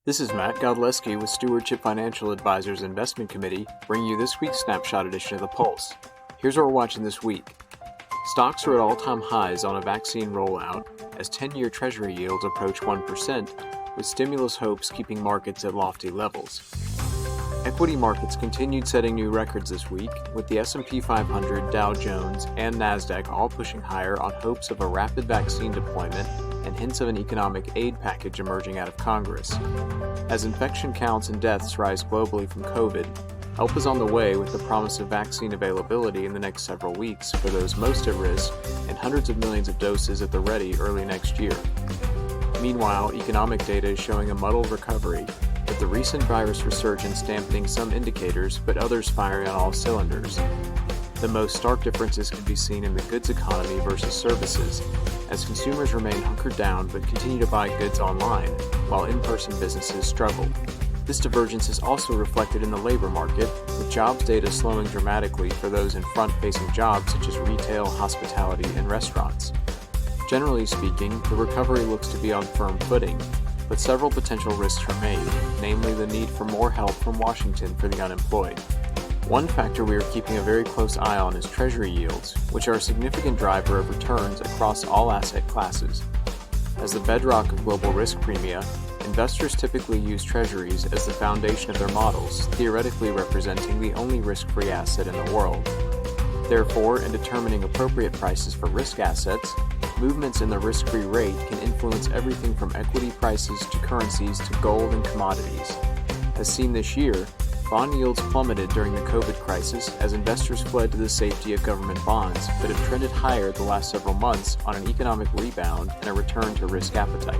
This is Matt Godleski with Stewardship Financial Advisors Investment Committee, bringing you this week's snapshot edition of The Pulse. Here's what we're watching this week. Stocks are at all-time highs on a vaccine rollout as 10-year Treasury yields approach 1%, with stimulus hopes keeping markets at lofty levels. Equity markets continued setting new records this week, with the S&P 500, Dow Jones, and NASDAQ all pushing higher on hopes of a rapid vaccine deployment and hints of an economic aid package emerging out of Congress. As infection counts and deaths rise globally from COVID, help is on the way with the promise of vaccine availability in the next several weeks for those most at risk and hundreds of millions of doses at the ready early next year. Meanwhile, economic data is showing a muddled recovery, with the recent virus resurgence dampening some indicators but others firing on all cylinders. The most stark differences can be seen in the goods economy versus services, as consumers remain hunkered down but continue to buy goods online, while in-person businesses struggle. This divergence is also reflected in the labor market, with jobs data slowing dramatically for those in front-facing jobs such as retail, hospitality, and restaurants. Generally speaking, the recovery looks to be on firm footing, but several potential risks remain, namely the need for more help from Washington for the unemployed. One factor we are keeping a very close eye on is Treasury yields, which are a significant driver of returns across all asset classes. As the bedrock of global risk premia, investors typically use Treasuries as the foundation of their models, theoretically representing the only risk-free asset in the world. Therefore, in determining appropriate prices for risk assets, movements in the risk-free rate can influence everything from equity prices to currencies to gold and commodities. As seen this year, bond yields plummeted during the COVID crisis as investors fled to the safety of government bonds, but have trended higher the last several months on an economic rebound and a return to risk appetite.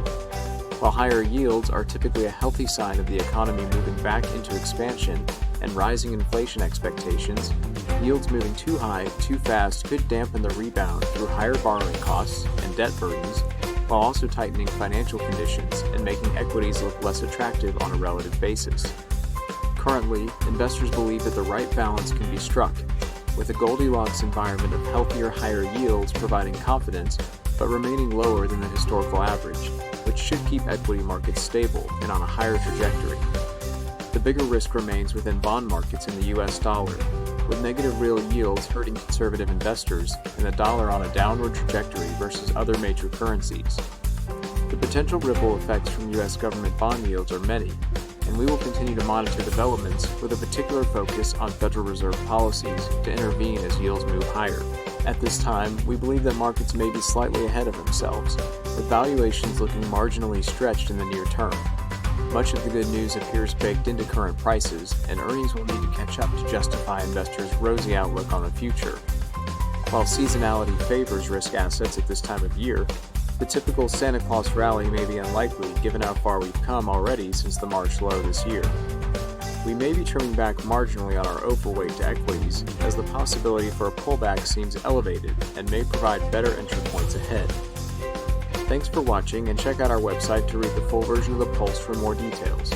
While higher yields are typically a healthy sign of the economy moving back into expansion and rising inflation expectations, yields moving too high, too fast could dampen the rebound through higher borrowing costs and debt burdens, while also tightening financial conditions and making equities look less attractive on a relative basis. Currently, investors believe that the right balance can be struck, with a Goldilocks environment of healthier, higher yields providing confidence, but remaining lower than the historical average, which should keep equity markets stable and on a higher trajectory. The bigger risk remains within bond markets in the US dollar, with negative real yields hurting conservative investors and the dollar on a downward trajectory versus other major currencies. The potential ripple effects from US government bond yields are many, and we will continue to monitor developments with a particular focus on Federal Reserve policies to intervene as yields move higher. At this time, we believe that markets may be slightly ahead of themselves, with valuations looking marginally stretched in the near term. Much of the good news appears baked into current prices, and earnings will need to catch up to justify investors' rosy outlook on the future. While seasonality favors risk assets at this time of year, the typical Santa Claus rally may be unlikely given how far we've come already since the March low this year. We may be trimming back marginally on our overweight to equities, as the possibility for a pullback seems elevated and may provide better entry points ahead. Thanks for watching, and check out our website to read the full version of The Pulse for more details.